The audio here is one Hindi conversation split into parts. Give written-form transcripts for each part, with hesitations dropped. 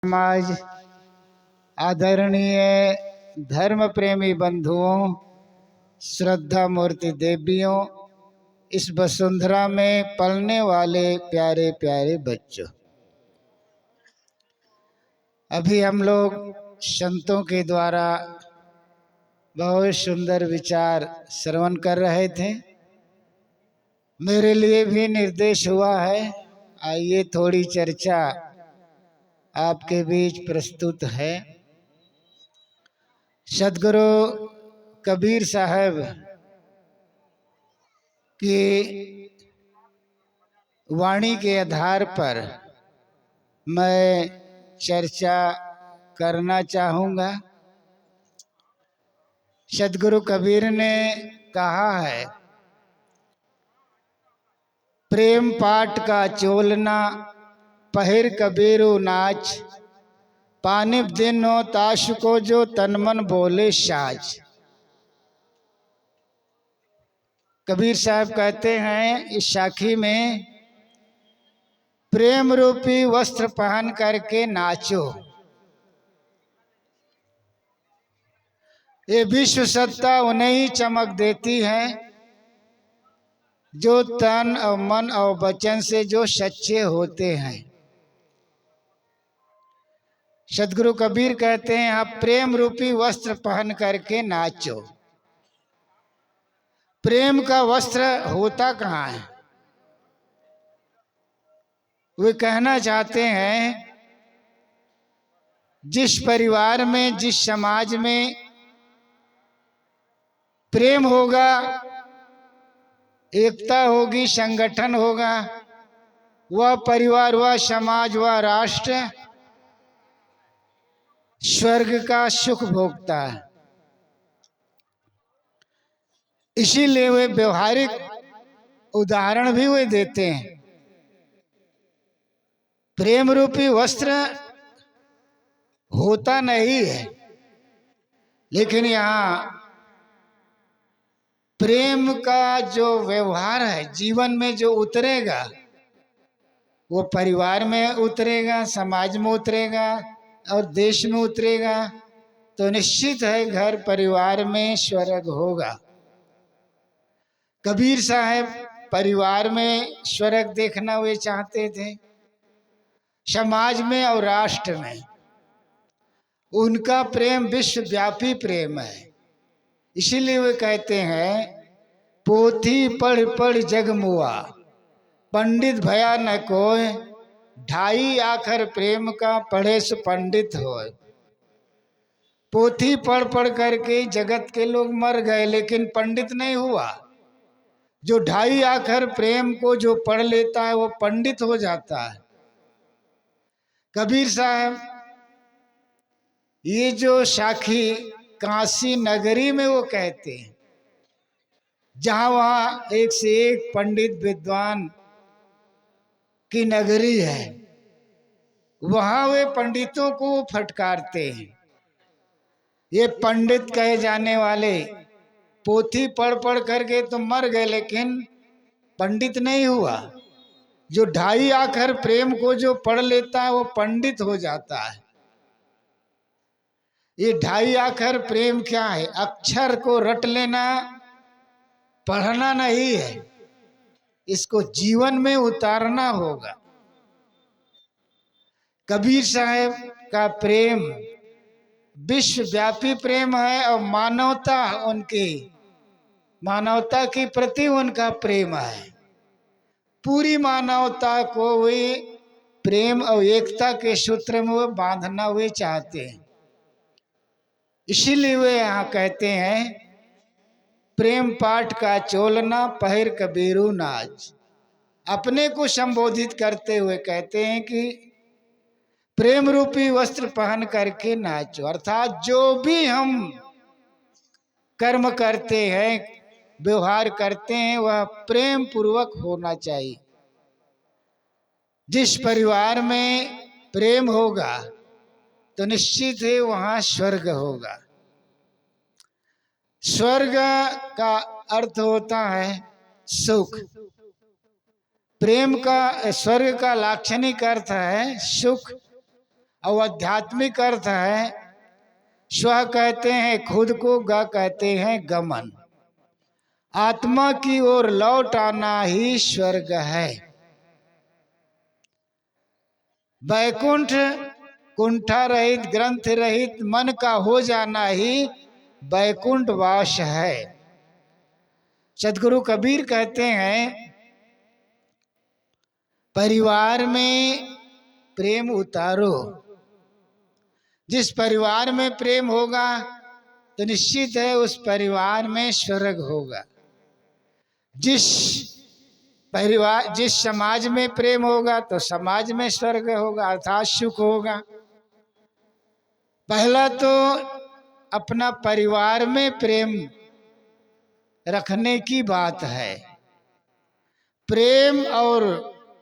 समाज, आदरणीय धर्म प्रेमी बंधुओं, श्रद्धा मूर्ति देवियों, इस वसुंधरा में पलने वाले प्यारे प्यारे बच्चों, अभी हम लोग संतों के द्वारा बहुत सुंदर विचार श्रवण कर रहे थे। मेरे लिए भी निर्देश हुआ है, आइए थोड़ी चर्चा आपके बीच प्रस्तुत है। सदगुरु कबीर साहब की वाणी के आधार पर मैं चर्चा करना चाहूँगा। सदगुरु कबीर ने कहा है, प्रेम पाट का चोलना पहिर कबीरू नाच, पानिब दिन हो ताश को जो तन मन बोले साज। कबीर साहब कहते हैं, इस साखी में प्रेम रूपी वस्त्र पहन करके नाचो। ये विश्व सत्ता उन्हें ही चमक देती है जो तन और मन और वचन से जो सच्चे होते हैं। सदगुरु कबीर कहते हैं, आप प्रेम रूपी वस्त्र पहन करके नाचो। प्रेम का वस्त्र होता कहाँ है? वे कहना चाहते हैं, जिस परिवार में, जिस समाज में प्रेम होगा, एकता होगी, संगठन होगा, वह परिवार, वह समाज, वह राष्ट्र स्वर्ग का सुख भोगता है। इसीलिए वे व्यवहारिक उदाहरण भी वे देते हैं। प्रेम रूपी वस्त्र होता नहीं है, लेकिन यहाँ प्रेम का जो व्यवहार है, जीवन में जो उतरेगा, वो परिवार में उतरेगा, समाज में उतरेगा और देश में उतरेगा, तो निश्चित है घर परिवार में स्वर्ग होगा। कबीर साहब परिवार में स्वर्ग देखना वे चाहते थे, समाज में और राष्ट्र में। उनका प्रेम विश्वव्यापी प्रेम है। इसीलिए वे कहते हैं, पोथी पढ़ पढ़ जग मुआ, पंडित भया न कोय, ढाई आखर प्रेम का पढ़े सो पंडित होय। पोथी पढ़ पढ़ करके जगत के लोग मर गए, लेकिन पंडित नहीं हुआ। जो ढाई आखर प्रेम को जो पढ़ लेता है वो पंडित हो जाता है। कबीर साहब ये जो साखी काशी नगरी में वो कहते हैं, जहां वहां एक से एक पंडित विद्वान की नगरी है, वहां वे पंडितों को फटकारते हैं। ये पंडित कहे जाने वाले पोथी पढ़ पढ़ करके तो मर गए, लेकिन पंडित नहीं हुआ। जो ढाई आखर प्रेम को जो पढ़ लेता है वो पंडित हो जाता है। ये ढाई आखर प्रेम क्या है? अक्षर को रट लेना, पढ़ना नहीं है, इसको जीवन में उतारना होगा। कबीर साहब का प्रेम विश्वव्यापी प्रेम है और मानवता के प्रति उनका प्रेम है। पूरी मानवता को वे प्रेम और एकता के सूत्र में वो बांधना वे चाहते हैं। इसीलिए वे यहाँ कहते हैं, प्रेम पाठ का चोलना पहिर कबीरू नाच। अपने को संबोधित करते हुए कहते हैं कि प्रेम रूपी वस्त्र पहन करके नाचो। अर्थात जो भी हम कर्म करते हैं, व्यवहार करते हैं, वह प्रेम पूर्वक होना चाहिए। जिस परिवार में प्रेम होगा तो निश्चित है वहां स्वर्ग होगा। स्वर्ग का अर्थ होता है सुख। प्रेम का, स्वर्ग का लाक्षणिक अर्थ है सुख और आध्यात्मिक अर्थ है स्व कहते हैं खुद को, ग कहते हैं गमन। आत्मा की ओर लौट आना ही स्वर्ग है। वैकुंठ कुंठा रहित, ग्रंथ रहित मन का हो जाना ही वैकुंठ वास है। सदगुरु कबीर कहते हैं परिवार में प्रेम उतारो। जिस परिवार में प्रेम होगा तो निश्चित है उस परिवार में स्वर्ग होगा। जिस समाज में प्रेम होगा तो समाज में स्वर्ग होगा, अर्थात सुख होगा। पहला तो अपना परिवार में प्रेम रखने की बात है। प्रेम और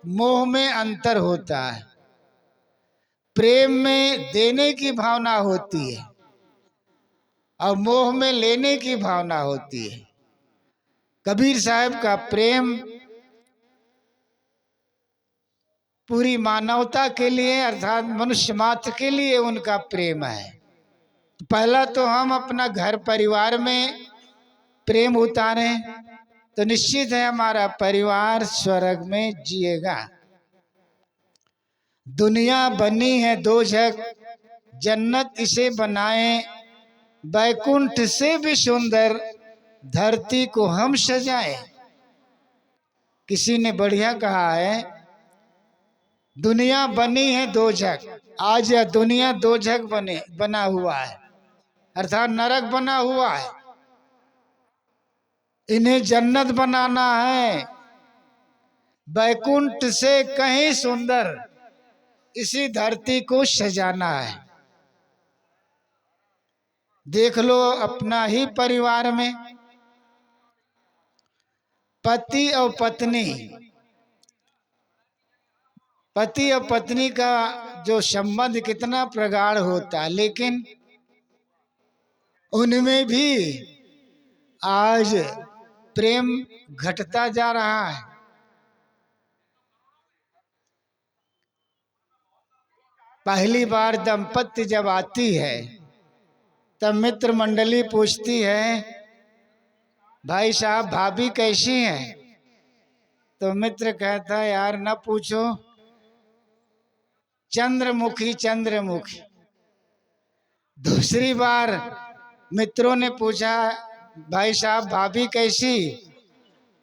मोह में अंतर होता है। प्रेम में देने की भावना होती है और मोह में लेने की भावना होती है। कबीर साहब का प्रेम पूरी मानवता के लिए अर्थात मनुष्य मात्र के लिए उनका प्रेम है। पहला तो हम अपना घर परिवार में प्रेम उतारें तो निश्चित है हमारा परिवार स्वर्ग में जिएगा। दुनिया बनी है दोजख, जन्नत इसे बनाएं, वैकुंठ से भी सुंदर धरती को हम सजाएं। किसी ने बढ़िया कहा है दुनिया बनी है दोजख। आज यह दुनिया दोजख बना हुआ है, अर्थात नरक बना हुआ है। इन्हें जन्नत बनाना है, वैकुंठ से कहीं सुंदर इसी धरती को सजाना है। देख लो अपना ही परिवार में पति और पत्नी का जो संबंध कितना प्रगाढ़ होता है, लेकिन उनमें भी आज प्रेम घटता जा रहा है। पहली बार दंपत्ति जब आती है तब मित्र मंडली पूछती है भाई साहब भाभी कैसी हैं? तो मित्र कहता है यार न पूछो, चंद्रमुखी चंद्रमुखी। दूसरी बार मित्रों ने पूछा भाई साहब भाभी कैसी?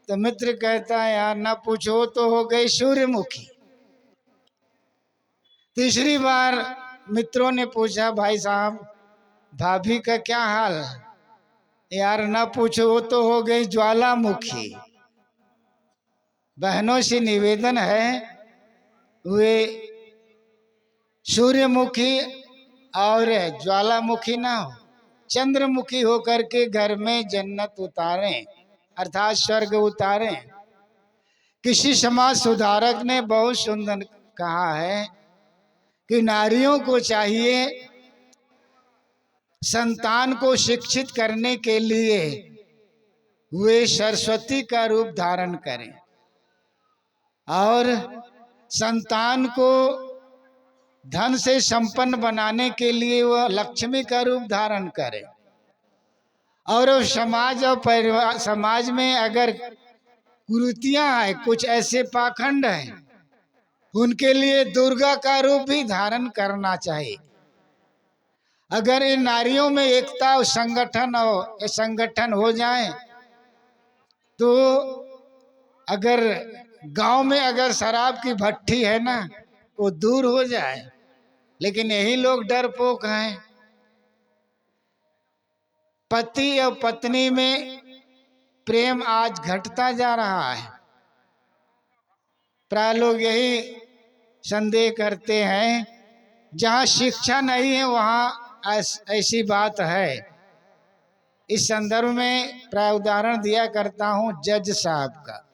तो मित्र कहता है यार न पूछो तो हो गई सूर्यमुखी। तीसरी बार मित्रों ने पूछा भाई साहब भाभी का क्या हाल? यार न पूछो तो हो गई ज्वालामुखी। बहनों से निवेदन है वे सूर्यमुखी और ज्वालामुखी ना हो, चंद्रमुखी होकर के घर में जन्नत उतारें, अर्थात स्वर्ग उतारें। किसी समाज सुधारक ने बहुत सुंदर कहा है कि नारियों को चाहिए संतान को शिक्षित करने के लिए वे सरस्वती का रूप धारण करें और संतान को धन से संपन्न बनाने के लिए वह लक्ष्मी का रूप धारण करें। और समाज और परिवार, समाज में अगर कुरीतियां हैं, कुछ ऐसे पाखंड हैं, उनके लिए दुर्गा का रूप भी धारण करना चाहिए। अगर इन नारियों में एकता और संगठन हो जाए तो अगर गांव में अगर शराब की भट्टी है ना वो दूर हो जाए। लेकिन यही लोग डरपोक हैं। पति और पत्नी में प्रेम आज घटता जा रहा है। प्राय लोग यही संदेह करते हैं जहाँ शिक्षा नहीं है वहाँ ऐसी बात है। इस संदर्भ में प्राय उदाहरण दिया करता हूँ जज साहब का।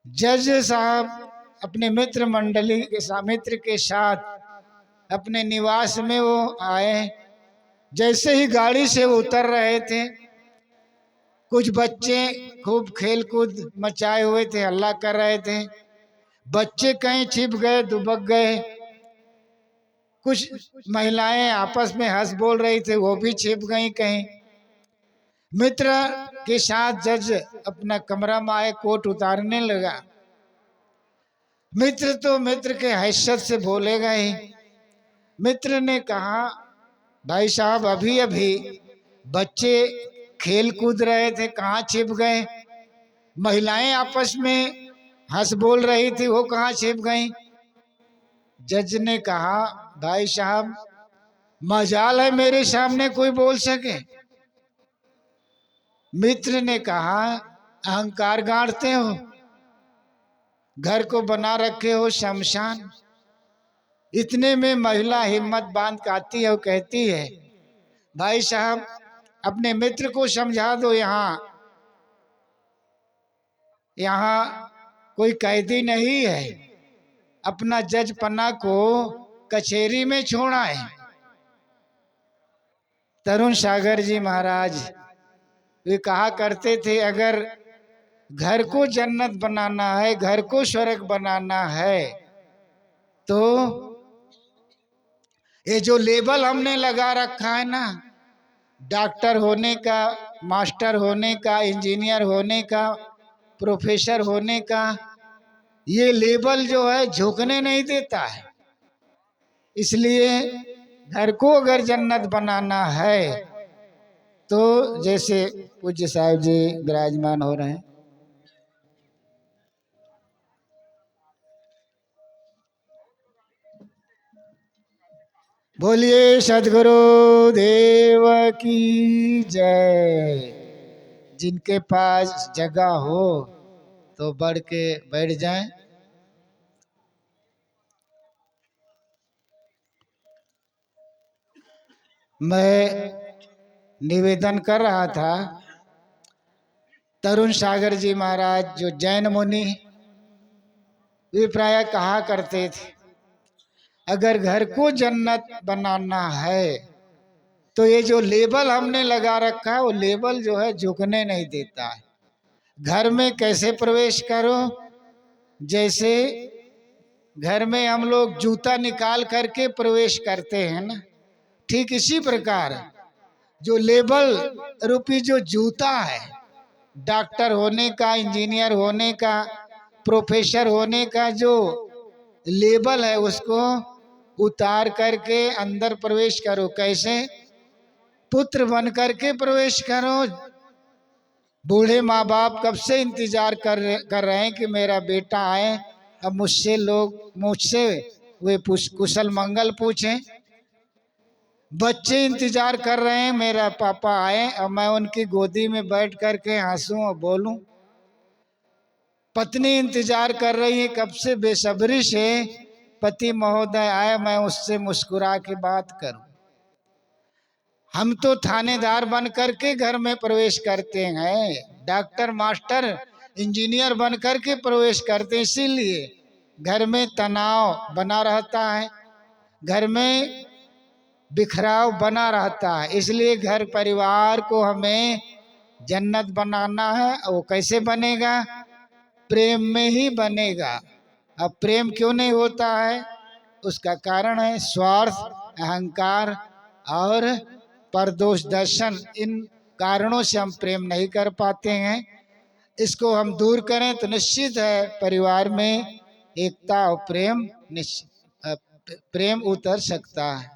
जज साहब अपने मित्र मंडली के साथ अपने निवास में वो आए। जैसे ही गाड़ी से वो उतर रहे थे, कुछ बच्चे खूब खेल कूद मचाए हुए थे, हल्ला कर रहे थे। बच्चे कहीं छिप गए, दुबक गए। कुछ महिलाएं आपस में हंस बोल रही थी, वो भी छिप गई कहीं। मित्र के साथ जज अपना कमरा में आए, कोट उतारने लगा। मित्र तो मित्र के हैसियत से बोलेगा ही। मित्र ने कहा, भाई साहब अभी अभी बच्चे खेल कूद रहे थे, कहाँ छिप गए? महिलाएं आपस में हंस बोल रही थी, वो कहाँ छिप गई? जज ने कहा, भाई साहब मजाल है मेरे सामने कोई बोल सके। मित्र ने कहा, अहंकार गाड़ते हो, घर को बना रखे हो शमशान। इतने में महिला हिम्मत बांध के आती है और कहती है, भाई साहब अपने मित्र को समझा दो, यहाँ कोई कैदी नहीं है, अपना जज पन्ना को कचहरी में छोड़ा है। तरुण सागर जी महाराज वे कहा करते थे, अगर घर को जन्नत बनाना है, घर को स्वर्ग बनाना है, तो ये जो लेबल हमने लगा रखा है ना, डॉक्टर होने का, मास्टर होने का, इंजीनियर होने का, प्रोफेसर होने का, ये लेबल जो है झुकने नहीं देता है। इसलिए घर को अगर जन्नत बनाना है तो जैसे पूज्य साहब जी विराजमान हो रहे हैं, बोलिए सदगुरु देव की जय। जिनके पास जगह हो तो बढ़ के बैठ जाएं। मैं निवेदन कर रहा था, तरुण सागर जी महाराज जो जैन मुनि, वे प्राय कहा करते थे, अगर घर को जन्नत बनाना है तो ये जो लेबल हमने लगा रखा है, वो लेबल जो है झुकने नहीं देता है। घर में कैसे प्रवेश करो, जैसे घर में हम लोग जूता निकाल करके प्रवेश करते हैं ना, ठीक इसी प्रकार जो लेबल रूपी जो जूता है, डॉक्टर होने का, इंजीनियर होने का, प्रोफेसर होने का जो लेबल है, उसको उतार करके अंदर प्रवेश करो। कैसे? पुत्र बन करके प्रवेश करो। बूढ़े माँ बाप कब से इंतजार कर रहे हैं कि मेरा बेटा आए, अब मुझसे वे कुशल मंगल पूछें। बच्चे इंतजार कर रहे हैं मेरा पापा आए और मैं उनकी गोदी में बैठ करके हंसूं और बोलूं। पत्नी इंतजार कर रही है कब से बेसब्री से पति महोदय आए, मैं उससे मुस्कुरा के बात करूं। हम तो थानेदार बन करके घर में प्रवेश करते हैं, डॉक्टर मास्टर इंजीनियर बन करके प्रवेश करते हैं। इसीलिए घर में तनाव बना रहता है, घर में बिखराव बना रहता है। इसलिए घर परिवार को हमें जन्नत बनाना है। वो कैसे बनेगा? प्रेम में ही बनेगा। अब प्रेम क्यों नहीं होता है? उसका कारण है स्वार्थ, अहंकार और परदोष दर्शन। इन कारणों से हम प्रेम नहीं कर पाते हैं। इसको हम दूर करें तो निश्चित है परिवार में एकता और प्रेम उतर सकता है।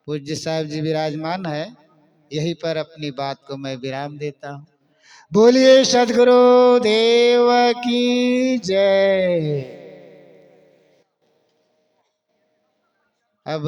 पूज्य साहब जी विराजमान है, यहीं पर अपनी बात को मैं विराम देता हूँ। बोलिए सदगुरु देव की जय। अब